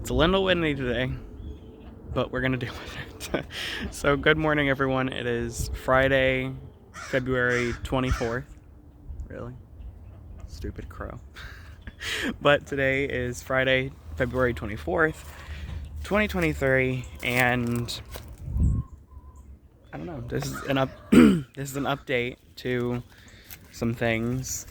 It's a little windy today, but we're gonna deal with it. So good morning, everyone. It is Friday, February 24th. Really? Stupid crow. But today is Friday, February 24th, 2023, and I don't know. This is an this is an update to some things.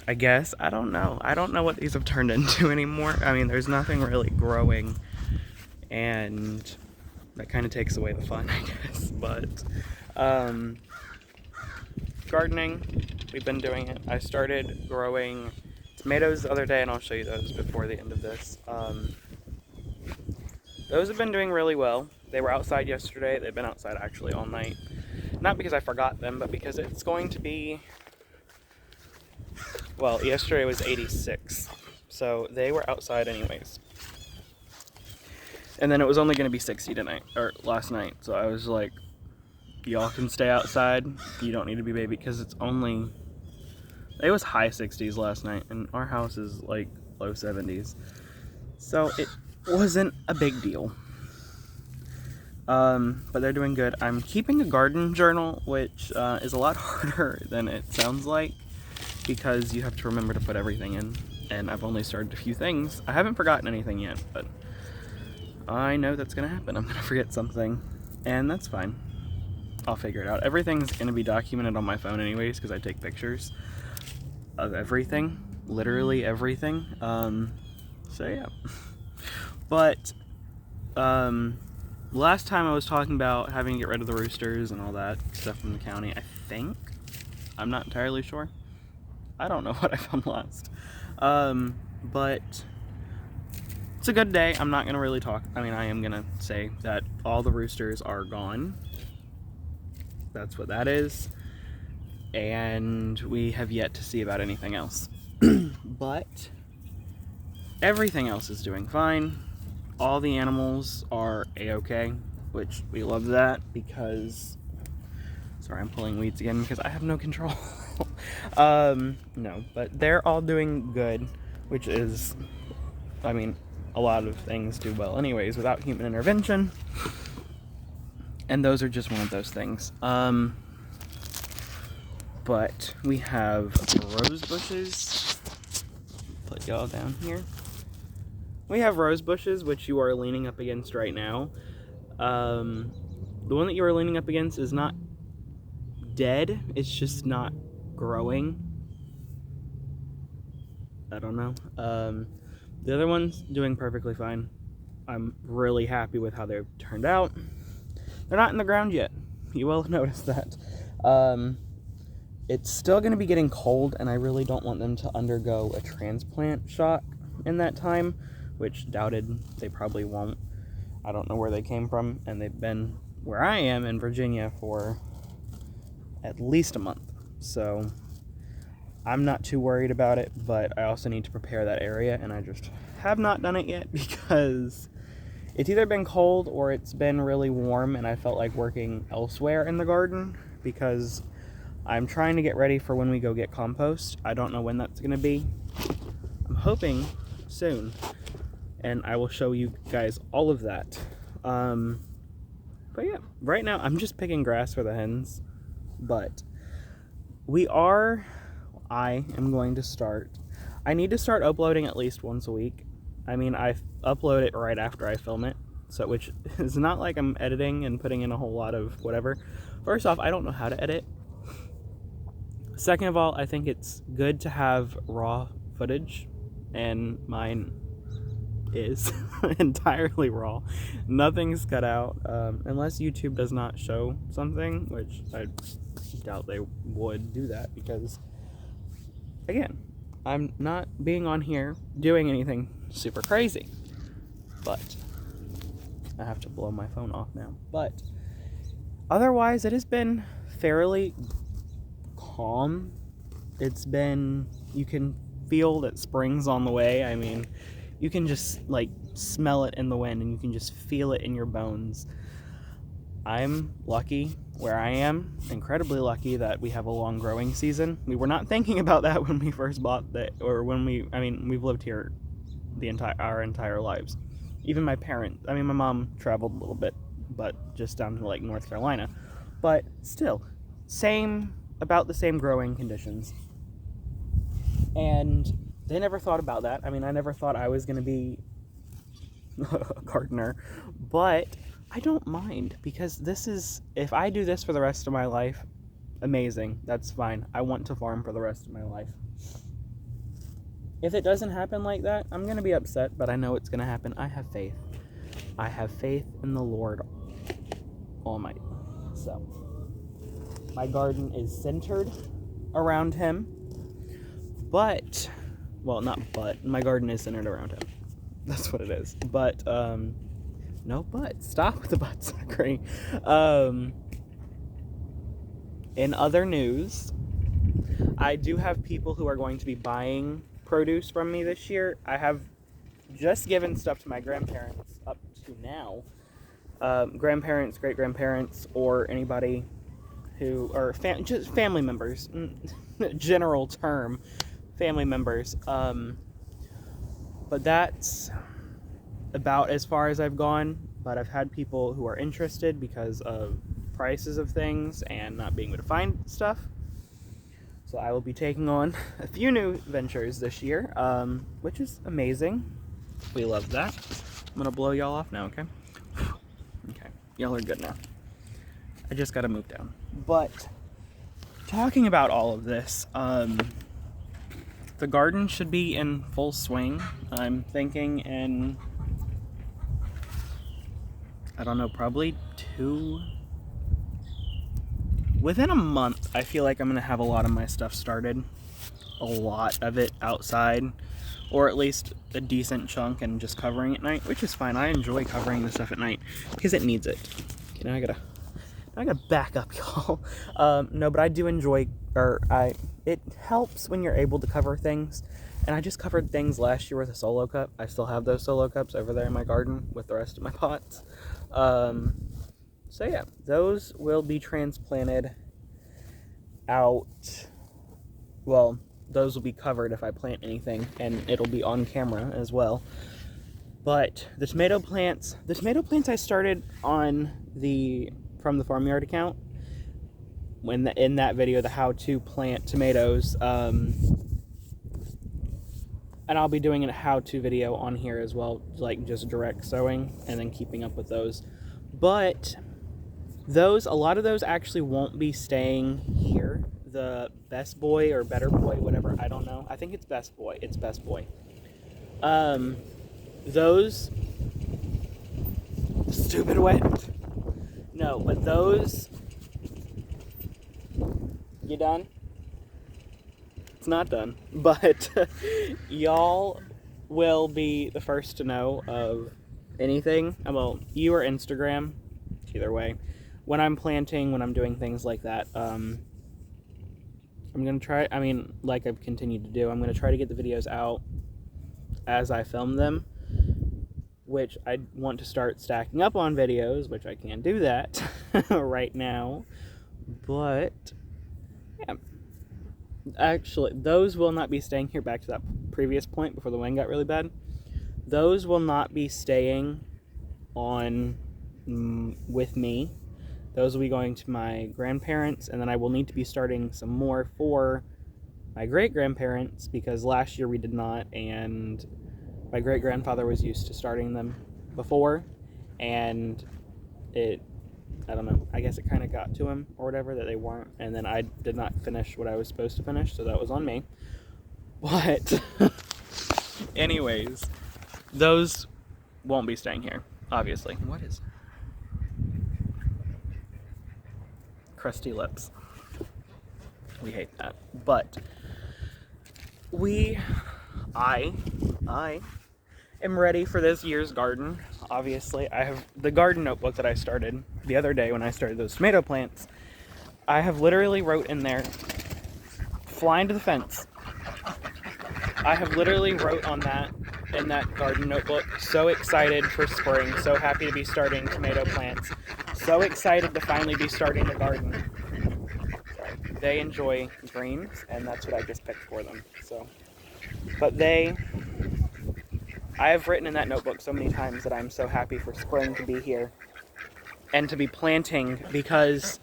I guess I don't know what these have turned into anymore. I mean, there's nothing really growing, and that kind of takes away the fun, I guess. But gardening, we've been doing it. I started growing tomatoes the other day, and I'll show you those before the end of this. Those have been doing really well. They were outside yesterday. They've been outside actually all night. Not because I forgot them, but because it's going to be, well, yesterday was 86, so they were outside anyways. And then it was only going to be 60 tonight, or last night, so I was like, y'all can stay outside, you don't need to be baby, because it was high 60s last night, and our house is like low 70s, so it wasn't a big deal. But they're doing good. I'm keeping a garden journal, which is a lot harder than it sounds like, because you have to remember to put everything in, and I've only started a few things. I haven't forgotten anything yet, but I know that's gonna happen. I'm gonna forget something, and that's fine. I'll figure it out. Everything's gonna be documented on my phone anyways, because I take pictures of everything, literally everything. So yeah. But last time I was talking about having to get rid of the roosters and all that stuff from the county, I think. I'm not entirely sure. I don't know what I filmed last. But it's a good day. I'm not going to really talk. I mean, I am going to say that all the roosters are gone. That's what that is. And we have yet to see about anything else. But everything else is doing fine. All the animals are a-okay, which we love that because, sorry, I'm pulling weeds again because I have no control. No, but they're all doing good, which is, I mean, a lot of things do well anyways without human intervention, and those are just one of those things. But we have rose bushes. Put y'all down here. We have rose bushes, which you are leaning up against right now. The one that you are leaning up against is not dead, it's just not growing. I don't know. The other one's doing perfectly fine. I'm really happy with how they've turned out. They're not in the ground yet. You will have noticed that. It's still going to be getting cold, and I really don't want them to undergo a transplant shock in that time, which doubted they probably won't. I don't know where they came from, and they've been where I am in Virginia for at least a month, so I'm not too worried about it, but I also need to prepare that area, and I just have not done it yet because it's either been cold or it's been really warm, and I felt like working elsewhere in the garden because I'm trying to get ready for when we go get compost. I don't know when that's going to be. I'm hoping soon, and I will show you guys all of that. But yeah, right now I'm just picking grass for the hens, but I am going to start. I need to start uploading at least once a week. I mean, I upload it right after I film it, so which is not like I'm editing and putting in a whole lot of whatever. First off, I don't know how to edit. Second of all, I think it's good to have raw footage, and mine is entirely raw. Nothing's cut out, unless YouTube does not show something, which I doubt they would do that because, again, I'm not being on here doing anything super crazy. But I have to blow my phone off now. But otherwise, it has been fairly calm. It's been, you can feel that spring's on the way. I mean, you can just like smell it in the wind, and you can just feel it in your bones. I'm lucky where I am, incredibly lucky that we have a long growing season. We were not thinking about that when we first bought that, or when we've lived here our entire lives. Even my parents. I mean, my mom traveled a little bit, but just down to like North Carolina. But still, about the same growing conditions. And they never thought about that. I mean, I never thought I was going to be a gardener, but I don't mind, because if I do this for the rest of my life, amazing. That's fine. I want to farm for the rest of my life. If it doesn't happen like that, I'm going to be upset, but I know it's going to happen. I have faith. I have faith in the Lord Almighty. So, my garden is centered around him, my garden is centered around him. That's what it is. But, no but. Stop with the but, Zachary. In other news, I do have people who are going to be buying produce from me this year. I have just given stuff to my grandparents up to now. Grandparents, great-grandparents, or anybody who, or just family members, general term, family members. But that's about as far as I've gone. But I've had people who are interested because of prices of things and not being able to find stuff. So I will be taking on a few new ventures this year, which is amazing. We love that. I'm going to blow y'all off now, okay? Okay, y'all are good now. I just got to move down. But talking about all of this, the garden should be in full swing. I'm thinking I don't know, probably within a month, I feel like I'm going to have a lot of my stuff started. A lot of it outside, or at least a decent chunk, and just covering at night, which is fine. I enjoy covering the stuff at night because it needs it. Okay, now I gotta back up, y'all. No, but I do enjoy, it helps when you're able to cover things. And I just covered things last year with a solo cup. I still have those solo cups over there in my garden with the rest of my pots. So yeah, those will be transplanted out. Well, those will be covered if I plant anything, and it'll be on camera as well. But the tomato plants I started from the farmyard account. In that video, the how to plant tomatoes, and I'll be doing a how-to video on here as well, like just direct sowing and then keeping up with those. But a lot of those actually won't be staying here. The Best Boy or Better Boy, whatever, I don't know. I think it's Best Boy. It's Best Boy. Those stupid wet. No, but those. You done? It's not done, but y'all will be the first to know of anything. Well, you or Instagram, either way. When I'm planting, when I'm doing things like that, I'm going to try, like I've continued to do, I'm going to try to get the videos out as I film them, which I want to start stacking up on videos, which I can't do that right now, but yeah. Actually, those will not be staying here. Back to that previous point before the wind got really bad. Those will not be staying on with me. Those will be going to my grandparents, and then I will need to be starting some more for my great-grandparents, because last year we did not, and my great-grandfather was used to starting them before, and I don't know, I guess it kind of got to him or whatever that they weren't, and then I did not finish what I was supposed to finish, so that was on me. But anyways, those won't be staying here, obviously. What is crusty lips? We hate that. But I am ready for this year's garden. Obviously, I have the garden notebook that I started the other day when I started those tomato plants. I have literally wrote in there, flying to the fence. I have literally wrote on that, in that garden notebook, so excited for spring, so happy to be starting tomato plants, so excited to finally be starting the garden. They enjoy greens, and that's what I just picked for them. So, but they I have written in that notebook so many times that I'm so happy for spring to be here and to be planting, because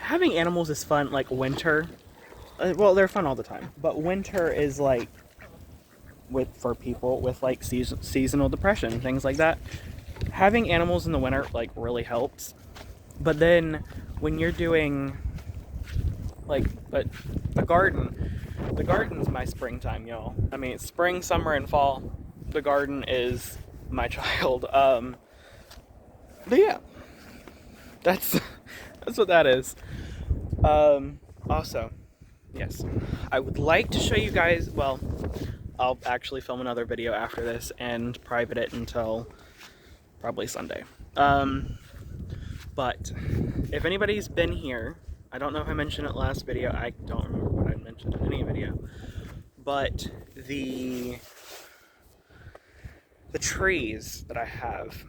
having animals is fun. Like winter, well, they're fun all the time, but winter is like for people with like seasonal depression, things like that. Having animals in the winter like really helps. But then when you're doing like a garden, the garden's my springtime, y'all. I mean, it's spring, summer, and fall. The garden is my child. But yeah, that's what that is. Also, yes, I would like to show you guys, well, I'll actually film another video after this and private it until probably Sunday. But if anybody's been here, I don't know if I mentioned it last video, I don't remember what I mentioned in any video, but the trees that I have,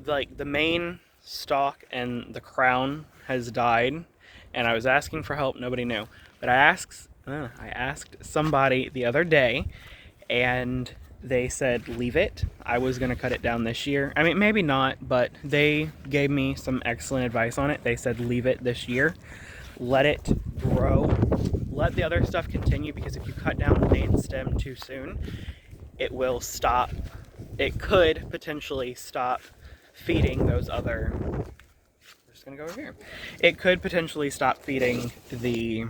like the main stalk and the crown has died, and I was asking for help, nobody knew. But I asked somebody the other day, and they said leave it. I was going to cut it down this year. I mean, maybe not, but they gave me some excellent advice on it. They said leave it this year. Let it grow. Let the other stuff continue, because if you cut down the main stem too soon, it will stop. It could potentially stop feeding those other... I'm just going to go over here. It could potentially stop feeding the...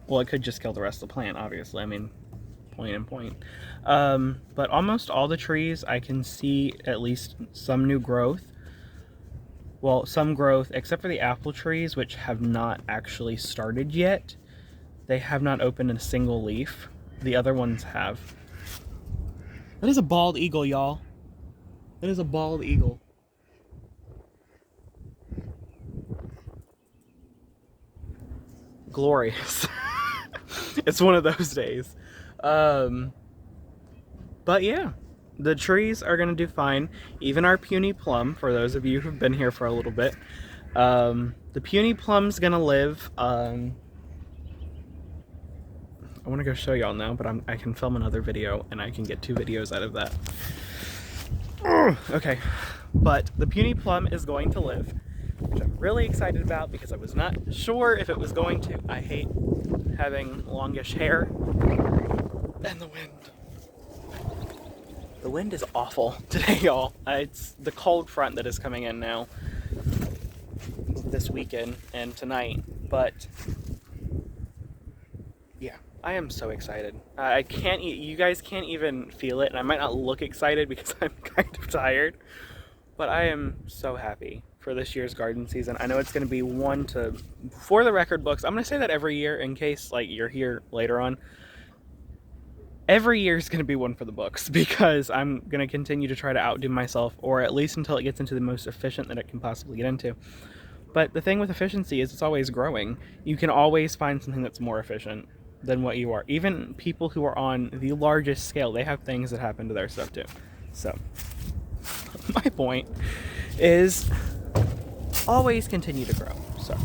Well, it could just kill the rest of the plant, obviously. I mean, point and point. But almost all the trees, I can see at least some new growth. Well, some growth, except for the apple trees, which have not actually started yet. They have not opened a single leaf. The other ones have. That is a bald eagle, y'all. That is a bald eagle. Glorious. It's one of those days. But yeah, the trees are going to do fine. Even our puny plum, for those of you who've been here for a little bit, the puny plum's going to live. I want to go show y'all now, but I can film another video and I can get 2 videos out of that. Okay, but the puny plum is going to live, which I'm really excited about because I was not sure if it was going to. I hate having longish hair. And the wind. The wind is awful today, y'all. It's the cold front that is coming in now this weekend and tonight, but yeah, I am so excited. I can't, you guys can't even feel it, and I might not look excited because I'm kind of tired, but I am so happy for this year's garden season. I know it's going to be one to, for the record books, I'm going to say that every year in case like you're here later on. Every year is going to be one for the books, because I'm going to continue to try to outdo myself, or at least until it gets into the most efficient that it can possibly get into. But the thing with efficiency is it's always growing. You can always find something that's more efficient than what you are. Even people who are on the largest scale, they have things that happen to their stuff too. So, my point is always continue to grow. So,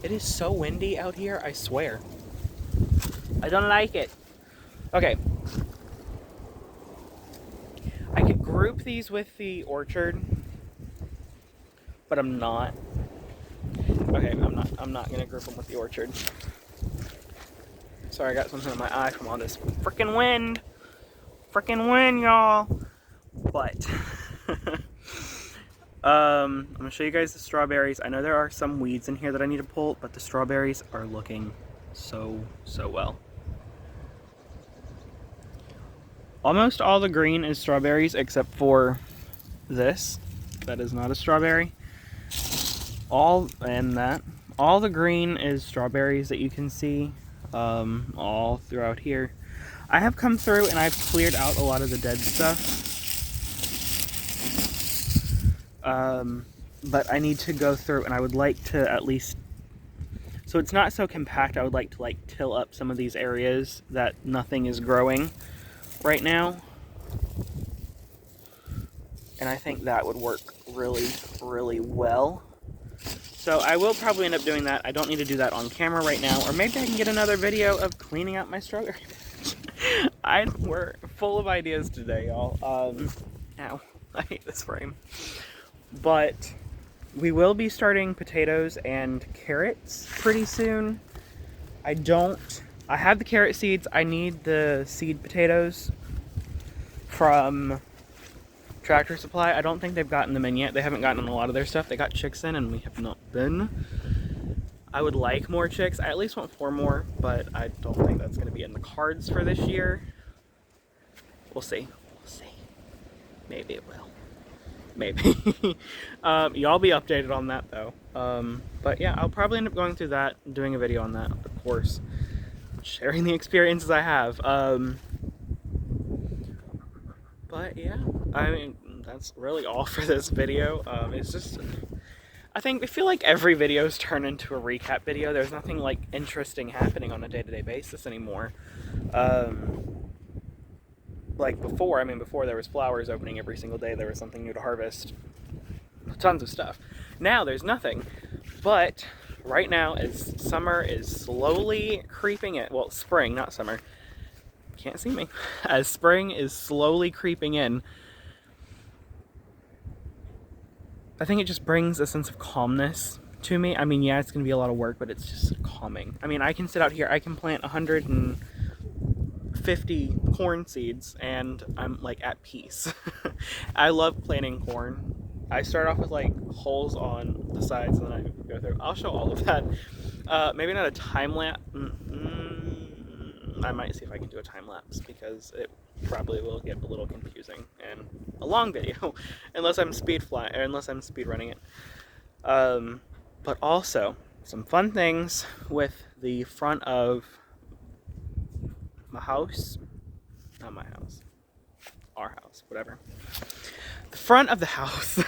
it is so windy out here, I swear. I don't like it. Okay. I could group these with the orchard, but I'm not. Okay, I'm not gonna group them with the orchard. Sorry, I got something in my eye from all this freaking wind. Freaking wind, y'all. But I'm gonna show you guys the strawberries. I know there are some weeds in here that I need to pull, but the strawberries are looking so well. Almost all the green is strawberries except for this. That is not a strawberry. All the green is strawberries that you can see all throughout here. I have come through and I've cleared out a lot of the dead stuff. But I need to go through, and I would like to at least, so it's not so compact, I would like to like till up some of these areas that nothing is growing right now. And I think that would work really, really well. So I will probably end up doing that. I don't need to do that on camera right now. Or maybe I can get another video of cleaning out my strawberry patch. We're full of ideas today, y'all. Ow. I hate this frame. But we will be starting potatoes and carrots pretty soon. I have the carrot seeds. I need the seed potatoes from Tractor Supply. I don't think they've gotten them in yet. They haven't gotten a lot of their stuff. They got chicks in and we have not been. I would like more chicks. I at least want 4 more, but I don't think that's going to be in the cards for this year. We'll see. We'll see. Maybe it will. Maybe. Y'all be updated on that though. But yeah, I'll probably end up going through that, doing a video on that, of course. Sharing the experiences I have. But yeah, I mean, that's really all for this video. It's just, I feel like every video's turned into a recap video. There's nothing like interesting happening on a day-to-day basis anymore. Like before there was flowers opening every single day. There was something new to harvest. Tons of stuff. Now there's nothing. But right now, as summer is slowly creeping in, well, spring, not summer. Can't see me. As spring is slowly creeping in, I think it just brings a sense of calmness to me. I mean, yeah, it's going to be a lot of work, but it's just calming. I mean, I can sit out here, I can plant 150 corn seeds, and I'm like at peace. I love planting corn. I start off with like holes on the sides, and then I go through. I'll show all of that. Maybe not a time lapse. I might see if I can do a time lapse because it probably will get a little confusing and a long video, unless I'm speed running it. But also some fun things with the front of my house, not my house, our house, whatever. The front of the house,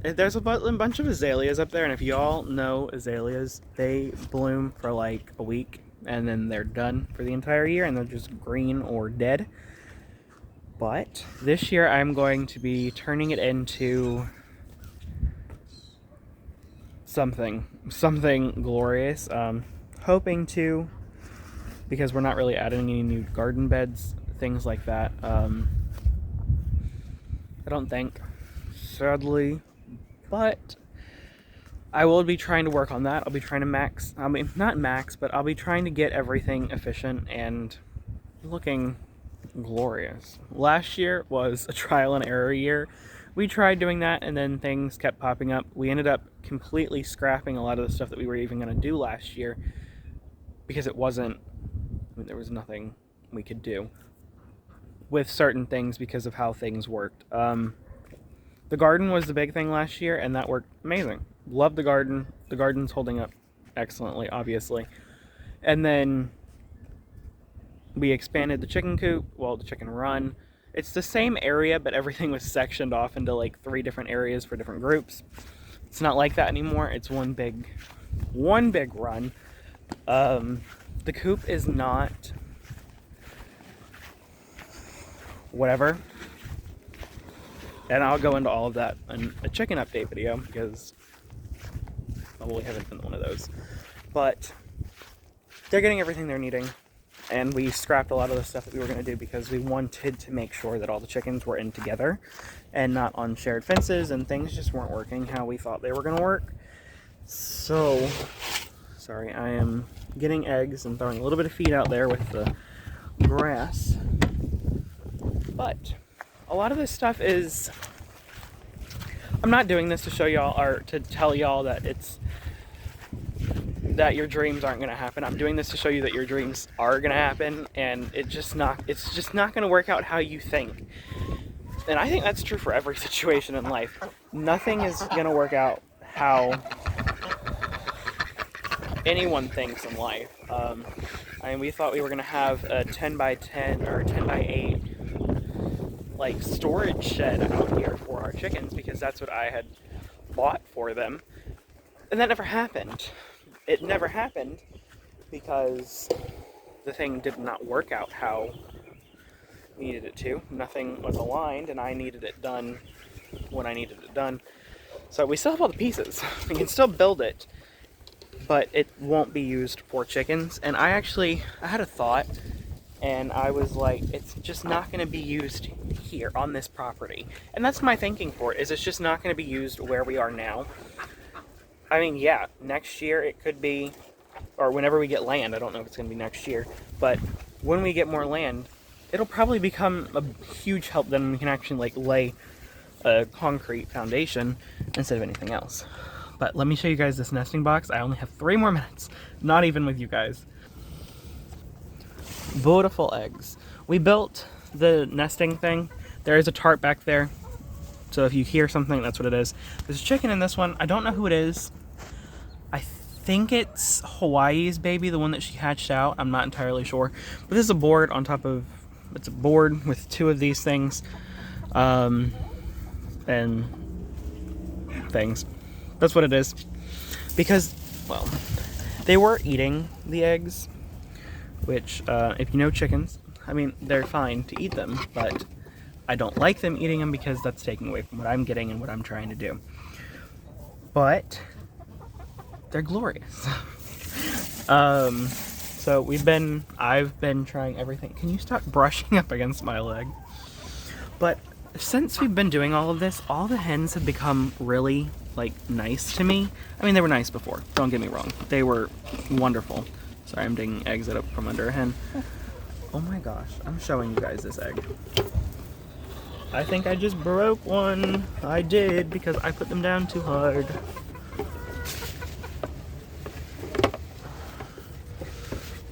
there's a bunch of azaleas up there, and if y'all know azaleas, they bloom for like a week, and then they're done for the entire year, and they're just green or dead. But this year I'm going to be turning it into something glorious. Hoping to, because we're not really adding any new garden beds, things like that. I don't think, sadly, but I will be trying to work on that. I'll be trying to not max, but I'll be trying to get everything efficient and looking glorious. Last year was a trial and error year. We tried doing that, and then things kept popping up. We ended up completely scrapping a lot of the stuff that we were even going to do last year because there was nothing we could do with certain things because of how things worked. The garden was the big thing last year, and that worked amazing. Love the garden. The garden's holding up excellently, obviously. And then we expanded the chicken coop, the chicken run. It's the same area, but everything was sectioned off into like 3 different areas for different groups. It's not like that anymore. It's one big run. The coop is not whatever. And I'll go into all of that in a chicken update video because we haven't done one of those. But they're getting everything they're needing. And we scrapped a lot of the stuff that we were going to do because we wanted to make sure that all the chickens were in together and not on shared fences, and things just weren't working how we thought they were going to work. So, sorry, I am getting eggs and throwing a little bit of feed out there with the grass. But a lot of this stuff is, I'm not doing this to show y'all or to tell y'all that that your dreams aren't going to happen. I'm doing this to show you that your dreams are going to happen, and it's just not going to work out how you think. And I think that's true for every situation in life. Nothing is going to work out how anyone thinks in life. We thought we were going to have a 10 by 10 or 10 by 8 like storage shed out here for our chickens because that's what I had bought for them. And that never happened. It never happened because the thing did not work out how we needed it to. Nothing was aligned, and I needed it done when I needed it done. So we still have all the pieces. We can still build it, but it won't be used for chickens. And I had a thought, and I was like, it's just not going to be used here on this property. And that's my thinking for it, is it's just not going to be used where we are now. I mean, yeah, next year it could be, or whenever we get land, I don't know if it's going to be next year, but when we get more land, it'll probably become a huge help. Then we can actually like lay a concrete foundation instead of anything else. But let me show you guys this nesting box. I only have 3 more minutes, not even with you guys. Beautiful eggs. We built the nesting thing. There is a tarp back there, so if you hear something, that's what it is. There's a chicken in this one. I don't know who it is. I think it's Hawaii's baby, the one that she hatched out. I'm not entirely sure. But this is a board on top of, it's a board with 2 of these things. And things. That's what it is. Because, well, they were eating the eggs, which, if you know chickens, I mean, they're fine to eat them, but I don't like them eating them because that's taking away from what I'm getting and what I'm trying to do. But they're glorious. So I've been trying everything. Can you stop brushing up against my leg? But since we've been doing all of this, all the hens have become really, like, nice to me. I mean, they were nice before, don't get me wrong. They were wonderful. Sorry, I'm digging eggs out from under a hen. Oh my gosh, I'm showing you guys this egg. I think I just broke one. I did, because I put them down too hard.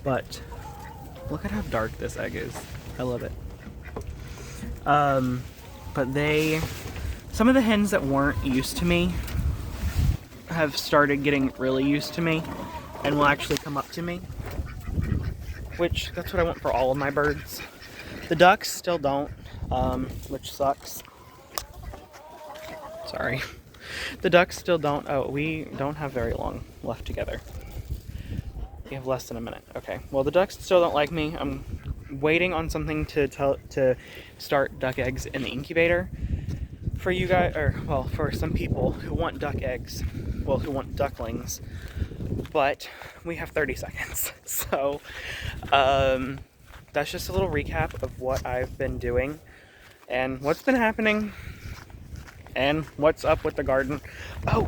But look at how dark this egg is. I love it. But some of the hens that weren't used to me have started getting really used to me and will actually come up to me, which that's what I want for all of my birds. The ducks still don't, which sucks. Sorry. The ducks still don't. Oh, we don't have very long left together. We have less than a minute. Okay. Well, the ducks still don't like me. I'm waiting on something to start duck eggs in the incubator for you guys, or well, for some people who want duck eggs, well, who want ducklings, but we have 30 seconds. So that's just a little recap of what I've been doing and what's been happening and what's up with the garden. Oh,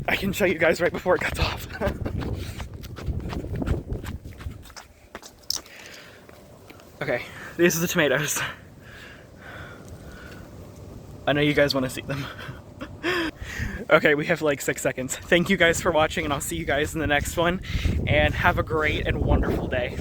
I can show you guys right before it cuts off. Okay, these are the tomatoes. I know you guys want to see them. Okay, we have like 6 seconds. Thank you guys for watching, and I'll see you guys in the next one. And have a great and wonderful day.